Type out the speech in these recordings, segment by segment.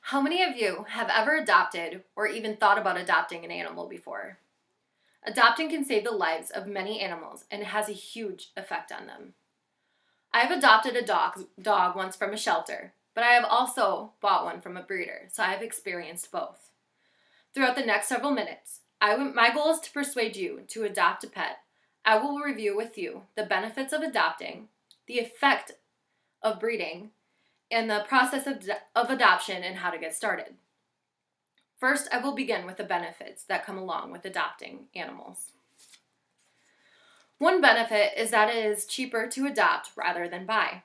How many of you have ever adopted or even thought about adopting an animal before? Adopting can save the lives of many animals and it has a huge effect on them. I have adopted a dog once from a shelter, but I have also bought one from a breeder, so I have experienced both. Throughout the next several minutes, my goal is to persuade you to adopt a pet. I will review with you the benefits of adopting, the effect of breeding, and the process of adoption and how to get started. First, I will begin with the benefits that come along with adopting animals. One benefit is that it is cheaper to adopt rather than buy.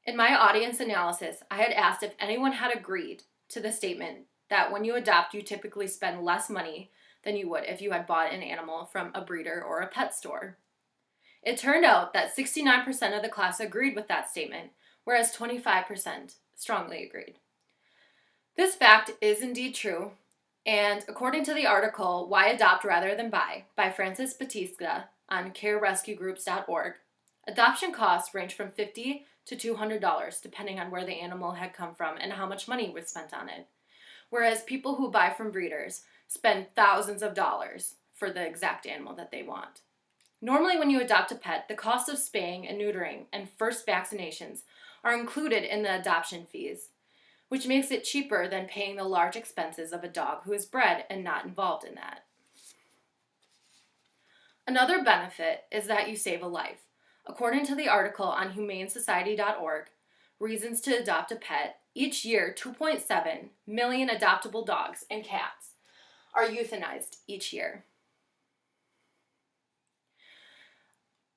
In my audience analysis, I had asked if anyone had agreed to the statement that when you adopt, you typically spend less money than you would if you had bought an animal from a breeder or a pet store. It turned out that 69% of the class agreed with that statement, whereas 25% strongly agreed. This fact is indeed true, and according to the article Why Adopt Rather Than Buy by Francis Batista on carerescuegroups.org, adoption costs range from $50 to $200 depending on where the animal had come from and how much money was spent on it, whereas people who buy from breeders spend thousands of dollars for the exact animal that they want. Normally, when you adopt a pet, the cost of spaying and neutering and first vaccinations are included in the adoption fees, which makes it cheaper than paying the large expenses of a dog who is bred and not involved in that. Another benefit is that you save a life. According to the article on humanesociety.org, Reasons to Adopt a Pet, each year 2.7 million adoptable dogs and cats are euthanized each year.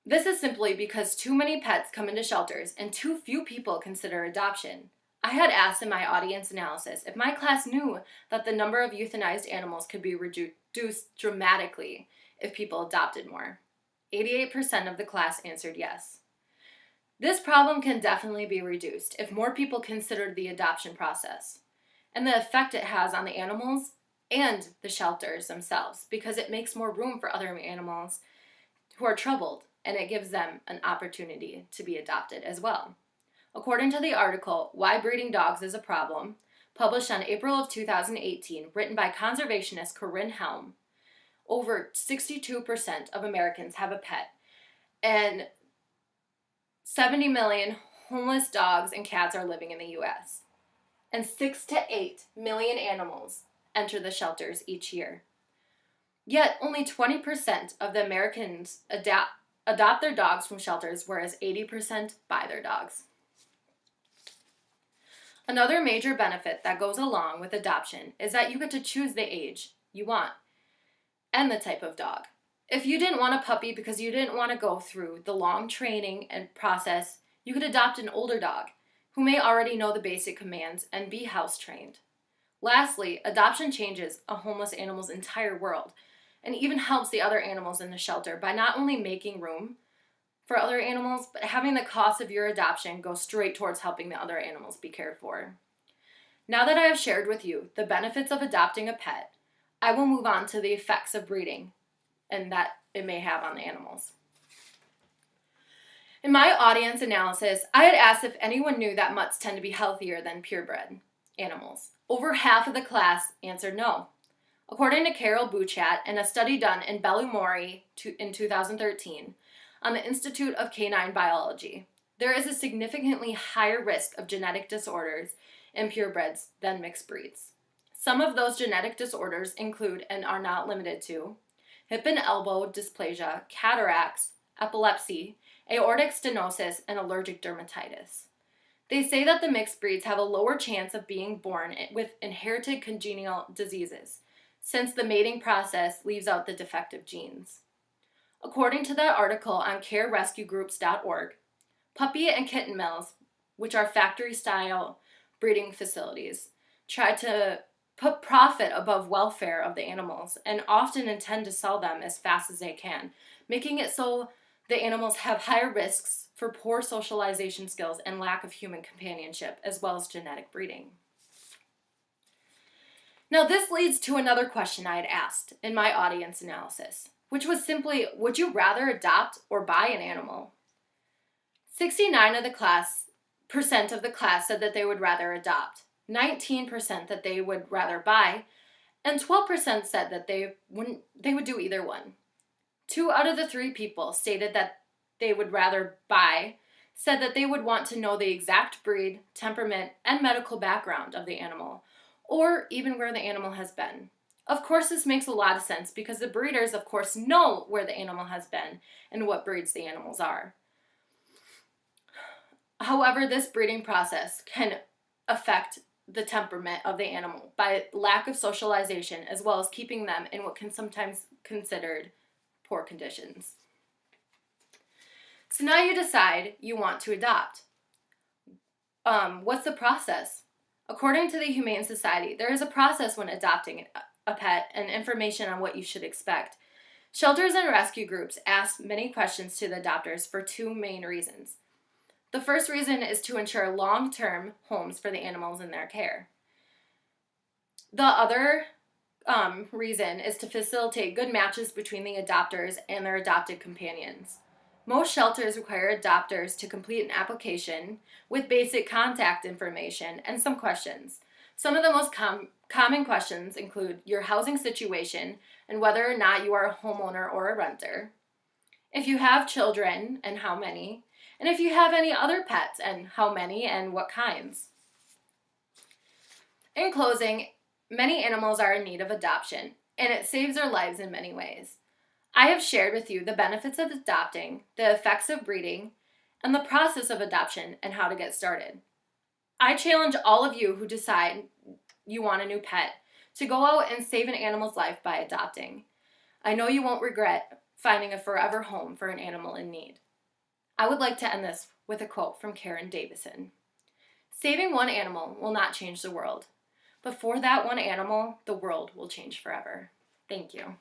This is simply because too many pets come into shelters and too few people consider adoption. I had asked in my audience analysis if my class knew that the number of euthanized animals could be reduced dramatically if people adopted more. 88% of the class answered yes. This problem can definitely be reduced if more people considered the adoption process and the effect it has on the animals and the shelters themselves, because it makes more room for other animals who are troubled, and it gives them an opportunity to be adopted as well. According to the article, Why Breeding Dogs is a Problem, published on April of 2018, written by conservationist Corinne Helm, over 62% of Americans have a pet, and 70 million homeless dogs and cats are living in the U.S., and 6 to 8 million animals enter the shelters each year. Yet, only 20% of the Americans adopt their dogs from shelters, whereas 80% buy their dogs. Another major benefit that goes along with adoption is that you get to choose the age you want and the type of dog. If you didn't want a puppy because you didn't want to go through the long training and process, you could adopt an older dog who may already know the basic commands and be house trained. Lastly, adoption changes a homeless animal's entire world and even helps the other animals in the shelter by not only making room for other animals, but having the cost of your adoption go straight towards helping the other animals be cared for. Now that I have shared with you the benefits of adopting a pet, I will move on to the effects of breeding and that it may have on the animals. In my audience analysis, I had asked if anyone knew that mutts tend to be healthier than purebred animals. Over half of the class answered no. According to Carol Buchat and a study done in Bellumori in 2013 on the Institute of Canine Biology, there is a significantly higher risk of genetic disorders in purebreds than mixed breeds. Some of those genetic disorders include, and are not limited to, hip and elbow dysplasia, cataracts, epilepsy, aortic stenosis, and allergic dermatitis. They say that the mixed breeds have a lower chance of being born with inherited congenital diseases, since the mating process leaves out the defective genes. According to that article on carerescuegroups.org, puppy and kitten mills, which are factory-style breeding facilities, try to put profit above welfare of the animals and often intend to sell them as fast as they can, making it so the animals have higher risks for poor socialization skills and lack of human companionship, as well as genetic breeding. Now, this leads to another question I had asked in my audience analysis, which was simply, would you rather adopt or buy an animal? 69% of the class said that they would rather adopt, 19% that they would rather buy, and 12% said that they would do either one. 2 out of the 3 people stated that they would rather buy, said that they would want to know the exact breed, temperament, and medical background of the animal, or even where the animal has been. Of course, this makes a lot of sense because the breeders, of course, know where the animal has been and what breeds the animals are. However, this breeding process can affect the temperament of the animal by lack of socialization, as well as keeping them in what can sometimes considered poor conditions. So now you decide you want to adopt. What's the process? According to the Humane Society, there is a process when adopting a pet and information on what you should expect. Shelters and rescue groups ask many questions to the adopters for 2 main reasons. The first reason is to ensure long-term homes for the animals in their care. The other reason is to facilitate good matches between the adopters and their adopted companions. Most shelters require adopters to complete an application with basic contact information and some questions. Some of the most common questions include your housing situation and whether or not you are a homeowner or a renter, if you have children and how many, and if you have any other pets and how many and what kinds. In closing, many animals are in need of adoption, and it saves their lives in many ways. I have shared with you the benefits of adopting, the effects of breeding, and the process of adoption and how to get started. I challenge all of you who decide you want a new pet to go out and save an animal's life by adopting. I know you won't regret finding a forever home for an animal in need. I would like to end this with a quote from Karen Davison. Saving one animal will not change the world, but for that one animal, the world will change forever. Thank you.